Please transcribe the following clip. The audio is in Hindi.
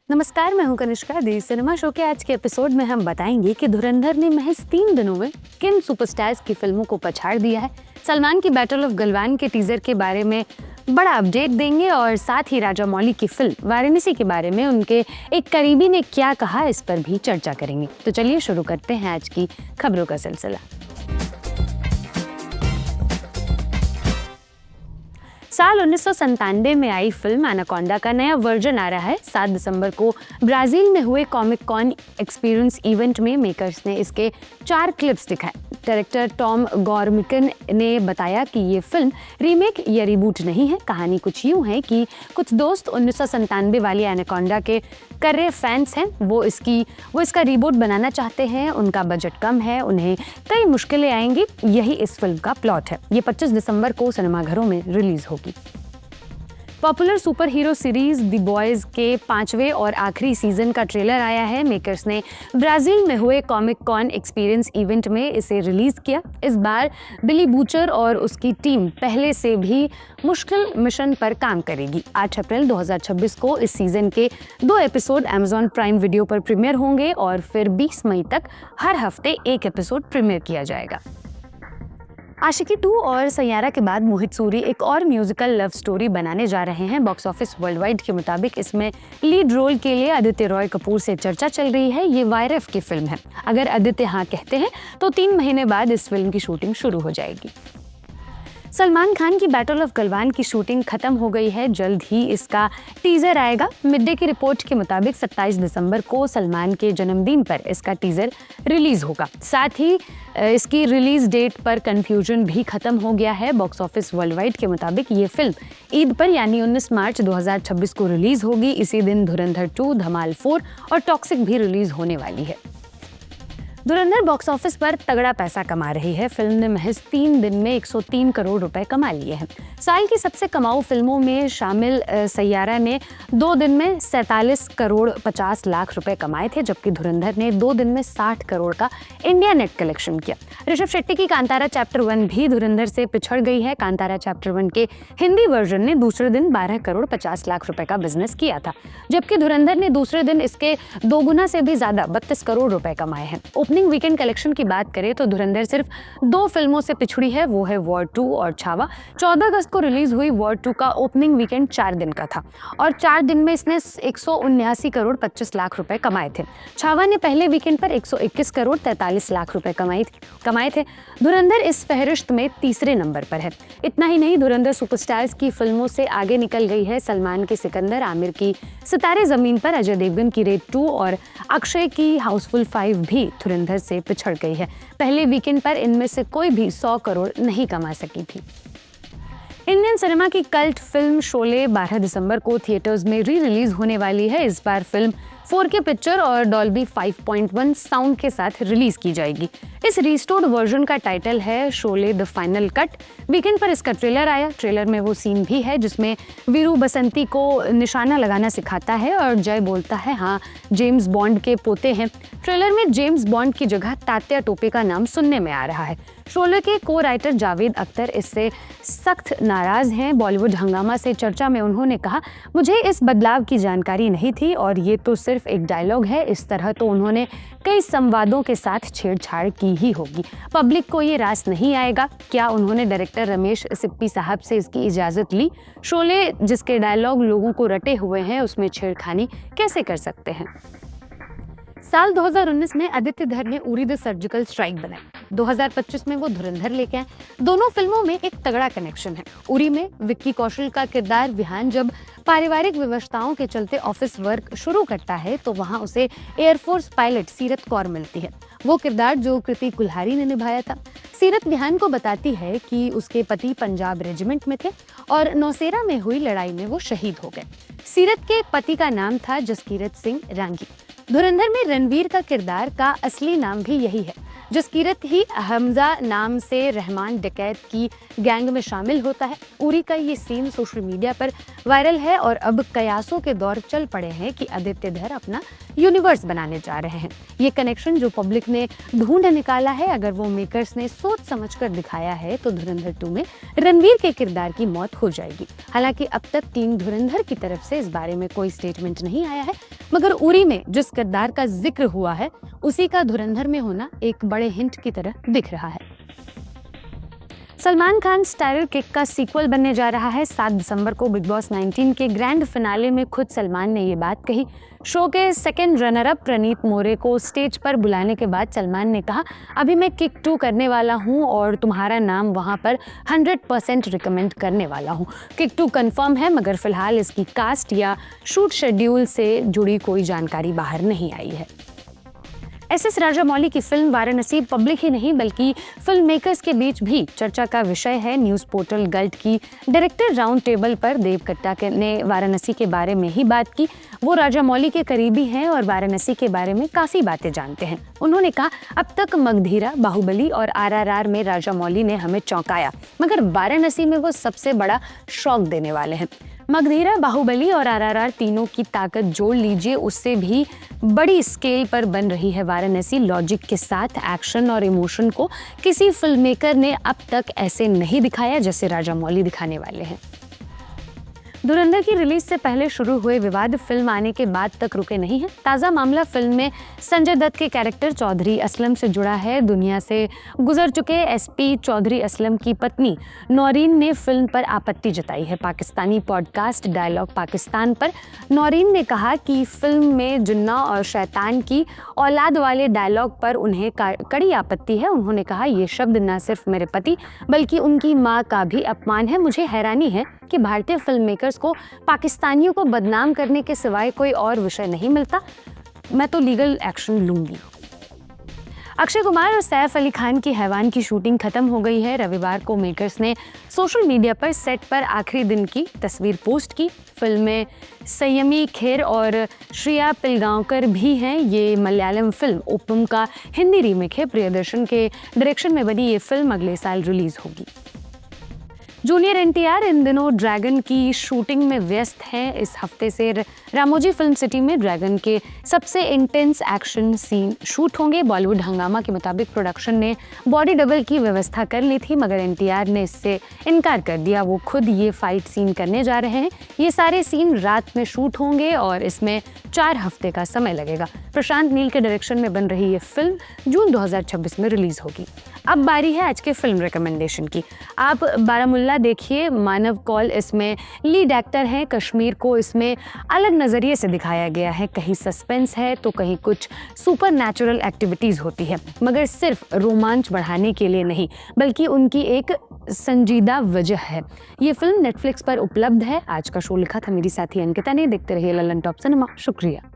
नमस्कार, मैं हूं कनिष्का। दी सिनेमा शो के आज के एपिसोड में हम बताएंगे कि धुरंधर ने महज 3 दिनों में किन सुपरस्टार्स की फिल्मों को पछाड़ दिया है। सलमान की बैटल ऑफ गलवान के टीजर के बारे में बड़ा अपडेट देंगे और साथ ही राजा मौली की फिल्म वाराणसी के बारे में उनके एक करीबी ने क्या कहा, इस पर भी चर्चा करेंगे। तो चलिए शुरू करते हैं आज की खबरों का सिलसिला। साल 1997 में आई फिल्म एनाकोंडा का नया वर्जन आ रहा है। 7 दिसंबर को ब्राजील में हुए कॉमिक कॉन एक्सपीरियंस इवेंट में मेकर्स ने इसके 4 क्लिप्स दिखाए। डायरेक्टर टॉम गॉर्मिकन ने बताया कि ये फिल्म रीमेक या रिबूट नहीं है। कहानी कुछ यूं है कि कुछ दोस्त 1997 वाली एनाकोंडा के कर्रे फैंस हैं। वो इसका रिबूट बनाना चाहते हैं। उनका बजट कम है, उन्हें कई मुश्किलें आएंगी। यही इस फिल्म का प्लॉट है। ये 25 दिसंबर को सिनेमाघरों में रिलीज होगी। Popular super hero series the boys के 5वें और आखिरी सीजन का ट्रेलर आया है। मेकर्स ने ब्राजील में हुए कॉमिक कॉन एक्सपीरियंस इवेंट में इसे रिलीज किया। इस बार बिली बूचर और उसकी टीम पहले से भी मुश्किल मिशन पर काम करेगी। 8 अप्रैल 2026 को इस सीजन के 2 एपिसोड Amazon प्राइम वीडियो पर प्रीमियर होंगे और फिर 20 मई तक हर हफ्ते एक एपिसोड प्रीमियर किया जाएगा। आशिकी 2 और सैयारा के बाद मोहित सूरी एक और म्यूजिकल लव स्टोरी बनाने जा रहे हैं। बॉक्स ऑफिस वर्ल्ड वाइड के मुताबिक इसमें लीड रोल के लिए आदित्य रॉय कपूर से चर्चा चल रही है। ये YRF की फिल्म है। अगर आदित्य हाँ कहते हैं तो 3 महीने बाद इस फिल्म की शूटिंग शुरू हो जाएगी। सलमान खान की बैटल ऑफ गलवान की शूटिंग खत्म हो गई है। जल्द ही इसका टीजर आएगा। मिड डे की रिपोर्ट के मुताबिक 27 दिसंबर को सलमान के जन्मदिन पर इसका टीजर रिलीज होगा। साथ ही इसकी रिलीज डेट पर कंफ्यूजन भी खत्म हो गया है। बॉक्स ऑफिस वर्ल्ड वाइड के मुताबिक ये फिल्म ईद पर यानी 19 मार्च 2026 को रिलीज होगी। इसी दिन धुरंधर 2, धमाल 4 और टॉक्सिक भी रिलीज होने वाली है। धुरंधर बॉक्स ऑफिस पर तगड़ा पैसा कमा रही है। फिल्म ने महज 3 दिन में 103 करोड़ रुपए कमा लिए हैं। साल की सबसे कमाऊ फिल्मों में शामिल सैयारा ने 2 दिन में 47 करोड़ 50 लाख रुपए कमाए थे, जबकि धुरंधर ने 2 दिन में 60 करोड़ का इंडिया नेट कलेक्शन किया। ऋषभ शेट्टी की कांतारा चैप्टर 1 भी धुरंधर से पिछड़ गई है। कांतारा चैप्टर 1 के हिंदी वर्जन ने दूसरे दिन 12 करोड़ 50 लाख रुपए का बिजनेस किया था, जबकि धुरंधर ने दूसरे दिन इसके 2 गुना से भी ज्यादा 32 करोड़ रुपए कमाए हैं। ओपनिंग वीकेंड कलेक्शन की बात करें तो धुरंधर सिर्फ 2 फिल्मों से पिछड़ी है। वो है वॉर 2 और छावा। 14 अगस्त को रिलीज हुई वॉर 2 का ओपनिंग वीकेंड 4 दिन का था और 4 दिन में इसने 179 करोड़ 25 लाख रुपए कमाए थे। छावा ने पहले वीकेंड पर 121 करोड़ 43 लाख रुपए कमाए थे। धुरंधर इस फहरिस्त में तीसरे नंबर पर है। इतना ही नहीं, धुरंधर सुपरस्टार्स की फिल्मों से आगे निकल गई है। सलमान की सिकंदर, आमिर की सितारे जमीन पर, अजय देवगन की रेड 2 और अक्षय की हाउसफुल 5 भी धुरंधर से पिछड़ गई है। पहले वीकेंड पर इनमें से कोई भी 100 करोड़ नहीं कमा सकी थी। इंडियन सिनेमा की कल्ट फिल्म शोले 12 दिसंबर को थिएटर्स में री रिलीज होने वाली है। इस बार फिल्म 4K पिक्चर और डॉल्बी 5.1 साउंड के साथ रिलीज की जाएगी। इस रिस्टोर्ड वर्जन का टाइटल है Sholay the final cut. Weekend पर इसका ट्रेलर आया। ट्रेलर में वो सीन भी है जिसमें वीरू बसंती को निशाना लगाना सिखाता है और जय बोलता है हाँ जेम्स बॉन्ड के पोते हैं। ट्रेलर में जेम्स बॉन्ड की जगह तात्या टोपे का नाम सुनने में आ रहा है। शोले के को राइटर जावेद अख्तर इससे सख्त नाराज हैं। बॉलीवुड हंगामा से चर्चा में उन्होंने कहा, मुझे इस बदलाव की जानकारी नहीं थी और ये तो सिर्फ एक डायलॉग है। इस तरह तो उन्होंने कई संवादों के साथ छेड़छाड़ की ही होगी। पब्लिक को ये रास नहीं आएगा। क्या उन्होंने डायरेक्टर रमेश सिप्पी साहब से इसकी इजाजत ली? शोले जिसके डायलॉग लोगों को रटे हुए हैं, उसमें छेड़खानी कैसे कर सकते हैं? साल 2019 में आदित्य धर ने उरी द सर्जिकल स्ट्राइक बनाई। 2025 में वो धुरंधर लेके आए। दोनों फिल्मों में एक तगड़ा कनेक्शन है। उरी में विक्की कौशल का किरदार विहान जब पारिवारिक विवशताओं के चलते ऑफिस वर्क शुरू करता है तो वहां उसे एयरफोर्स पायलट सीरत कौर मिलती है। वो किरदार जो कृति कुल्हारी ने निभाया था। सीरत विहान को बताती है कि उसके पति पंजाब रेजिमेंट में थे और नौसेरा में हुई लड़ाई में वो शहीद हो गए। सीरत के पति का नाम था जसकीरत सिंह रांगी। धुरंधर में रणवीर का किरदार का असली नाम भी यही है। जसकीरत ही हमजा नाम से रहमान डकैत की गैंग में शामिल होता है। उरी का ये सीन सोशल मीडिया पर वायरल है और अब कयासों के दौर चल पड़े हैं कि आदित्य धर अपना यूनिवर्स बनाने जा रहे हैं। ये कनेक्शन जो पब्लिक ने ढूंढ निकाला है, अगर वो मेकर्स ने सोच समझकर दिखाया है तो धुरंधर 2 में रणवीर के किरदार की मौत हो जाएगी। हालांकि अब तक टीम धुरंधर की तरफ से इस बारे में कोई स्टेटमेंट नहीं आया है, मगर उरी में जिस किरदार का जिक्र हुआ है उसी का धुरंधर में होना एक बड़े हिंट की तरह दिख रहा है। सलमान खान स्टारर किक का सीक्वल बनने जा रहा है। 7 दिसंबर को बिग बॉस 19 के ग्रैंड फिनाले में खुद सलमान ने ये बात कही। शो के सेकंड रनर अप प्रणीत मोरे को स्टेज पर बुलाने के बाद सलमान ने कहा, अभी मैं किक 2 करने वाला हूँ और तुम्हारा नाम वहाँ पर 100% रिकमेंड करने वाला हूँ। किक 2 कंफर्म है, मगर फिलहाल इसकी कास्ट या शूट शेड्यूल से जुड़ी कोई जानकारी बाहर नहीं आई है। एस राजामौली की फिल्म वाराणसी पब्लिक ही नहीं बल्कि फिल्म मेकर्स के बीच भी चर्चा का विषय है। न्यूज़ पोर्टल गल्ट की डायरेक्टर राउंड टेबल पर देव कट्टा ने वाराणसी के बारे में ही बात की। वो राजामौली के करीबी हैं और वाराणसी के बारे में काफ़ी बातें जानते हैं। उन्होंने कहा, अब तक मगधीरा, बाहुबली और RRR में राजामौली ने हमें चौंकाया, मगर वाराणसी में वो सबसे बड़ा शॉक देने वाले हैं। मगधीरा, बाहुबली और RRR तीनों की ताकत जोड़ लीजिए, उससे भी बड़ी स्केल पर बन रही है वाराणसी। लॉजिक के साथ एक्शन और इमोशन को किसी फिल्म मेकर ने अब तक ऐसे नहीं दिखाया जैसे राजामौली दिखाने वाले हैं। धुरंधर की रिलीज से पहले शुरू हुए विवाद फिल्म आने के बाद तक रुके नहीं हैं। ताज़ा मामला फिल्म में संजय दत्त के कैरेक्टर चौधरी असलम से जुड़ा है। दुनिया से गुजर चुके SP चौधरी असलम की पत्नी नौरीन ने फिल्म पर आपत्ति जताई है। पाकिस्तानी पॉडकास्ट डायलॉग पाकिस्तान पर नौरीन ने कहा कि फिल्म में जिन्ना और शैतान की औलाद वाले डायलॉग पर उन्हें कड़ी आपत्ति है। उन्होंने कहा, ये शब्द न सिर्फ मेरे पति बल्कि उनकी माँ का भी अपमान है। मुझे हैरानी है कि भारतीय फिल्म मेकर्स को पाकिस्तानियों को बदनाम करने के सिवाय कोई और विषय नहीं मिलता। मैं तो लीगल एक्शन लूंगी। अक्षय कुमार और सैफ अली खान की हैवान की शूटिंग खत्म हो गई है। रविवार को मेकर्स ने सोशल मीडिया पर सेट पर आखिरी दिन की तस्वीर पोस्ट की। फिल्म में संयमी खेर और श्रिया पिलगांवकर भी हैं। ये मलयालम फिल्म ओपम का हिंदी रीमेक है। प्रियदर्शन के डायरेक्शन में बनी ये फिल्म अगले साल रिलीज होगी। जूनियर NTR इन दिनों ड्रैगन की शूटिंग में व्यस्त हैं। इस हफ्ते से रामोजी फिल्म सिटी में ड्रैगन के सबसे इंटेंस एक्शन सीन शूट होंगे। बॉलीवुड हंगामा के मुताबिक प्रोडक्शन ने बॉडी डबल की व्यवस्था कर ली थी, मगर NTR ने इससे इनकार कर दिया। वो खुद ये फाइट सीन करने जा रहे हैं। ये सारे सीन रात में शूट होंगे और इसमें 4 हफ्ते का समय लगेगा। प्रशांत नील के डायरेक्शन में बन रही ये फिल्म जून 2026 में रिलीज होगी। अब बारी है आज के फिल्म रिकमेंडेशन की। आप बारामुल्ला देखिए। मानव कौल इसमें लीड एक्टर हैं। कश्मीर को इसमें अलग नज़रिए से दिखाया गया है। कहीं सस्पेंस है तो कहीं कुछ सुपर नेचुरल एक्टिविटीज़ होती है, मगर सिर्फ रोमांच बढ़ाने के लिए नहीं बल्कि उनकी एक संजीदा वजह है। ये फिल्म नेटफ्लिक्स पर उपलब्ध है। आज का शो लिखा था मेरी साथी अंकिता ने। देखते रहिए ललन टॉप सिनेमा। शुक्रिया।